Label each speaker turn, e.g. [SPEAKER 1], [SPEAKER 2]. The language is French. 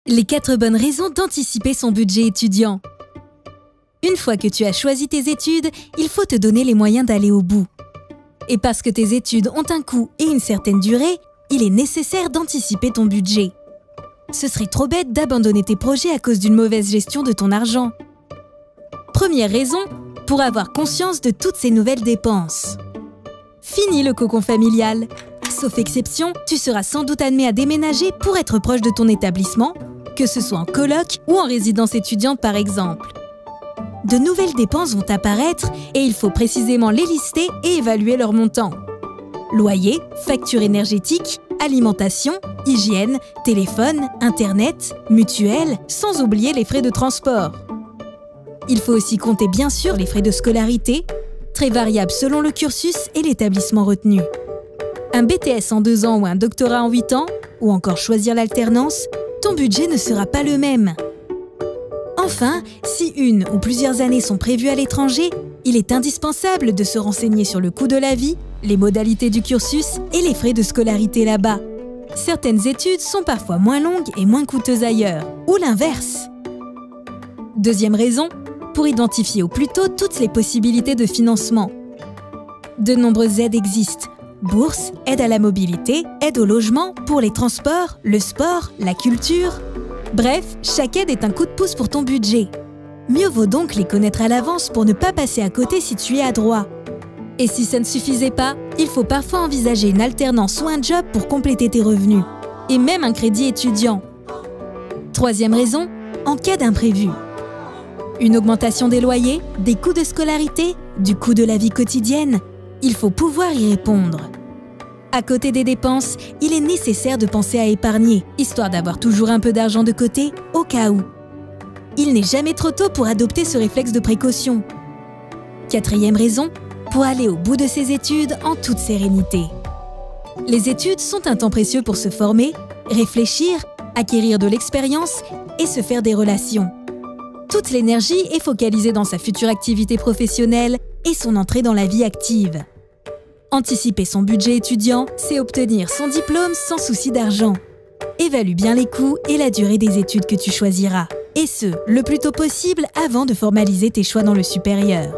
[SPEAKER 1] Les 4 bonnes raisons d'anticiper son budget étudiant. Une fois que tu as choisi tes études, il faut te donner les moyens d'aller au bout. Et parce que tes études ont un coût et une certaine durée, il est nécessaire d'anticiper ton budget. Ce serait trop bête d'abandonner tes projets à cause d'une mauvaise gestion de ton argent. Première raison, pour avoir conscience de toutes ces nouvelles dépenses. Fini le cocon familial. Sauf exception, tu seras sans doute amené à déménager pour être proche de ton établissement, que ce soit en coloc ou en résidence étudiante par exemple. De nouvelles dépenses vont apparaître et il faut précisément les lister et évaluer leur montant. Loyer, facture énergétique, alimentation, hygiène, téléphone, internet, mutuelle, sans oublier les frais de transport. Il faut aussi compter bien sûr les frais de scolarité, très variables selon le cursus et l'établissement retenu. Un BTS en 2 ans ou un doctorat en 8 ans, ou encore choisir l'alternance, ton budget ne sera pas le même. Enfin, si une ou plusieurs années sont prévues à l'étranger, il est indispensable de se renseigner sur le coût de la vie, les modalités du cursus et les frais de scolarité là-bas. Certaines études sont parfois moins longues et moins coûteuses ailleurs, ou l'inverse. Deuxième raison, pour identifier au plus tôt toutes les possibilités de financement. De nombreuses aides existent. Bourse, aide à la mobilité, aide au logement, pour les transports, le sport, la culture. Bref, chaque aide est un coup de pouce pour ton budget. Mieux vaut donc les connaître à l'avance pour ne pas passer à côté si tu es adroit. Et si ça ne suffisait pas, il faut parfois envisager une alternance ou un job pour compléter tes revenus. Et même un crédit étudiant. Troisième raison, en cas d'imprévu. Une augmentation des loyers, des coûts de scolarité, du coût de la vie quotidienne. Il faut pouvoir y répondre. À côté des dépenses, il est nécessaire de penser à épargner, histoire d'avoir toujours un peu d'argent de côté, au cas où. Il n'est jamais trop tôt pour adopter ce réflexe de précaution. Quatrième raison, pour aller au bout de ses études en toute sérénité. Les études sont un temps précieux pour se former, réfléchir, acquérir de l'expérience et se faire des relations. Toute l'énergie est focalisée dans sa future activité professionnelle et son entrée dans la vie active. Anticiper son budget étudiant, c'est obtenir son diplôme sans souci d'argent. Évalue bien les coûts et la durée des études que tu choisiras. Et ce, le plus tôt possible avant de formaliser tes choix dans le supérieur.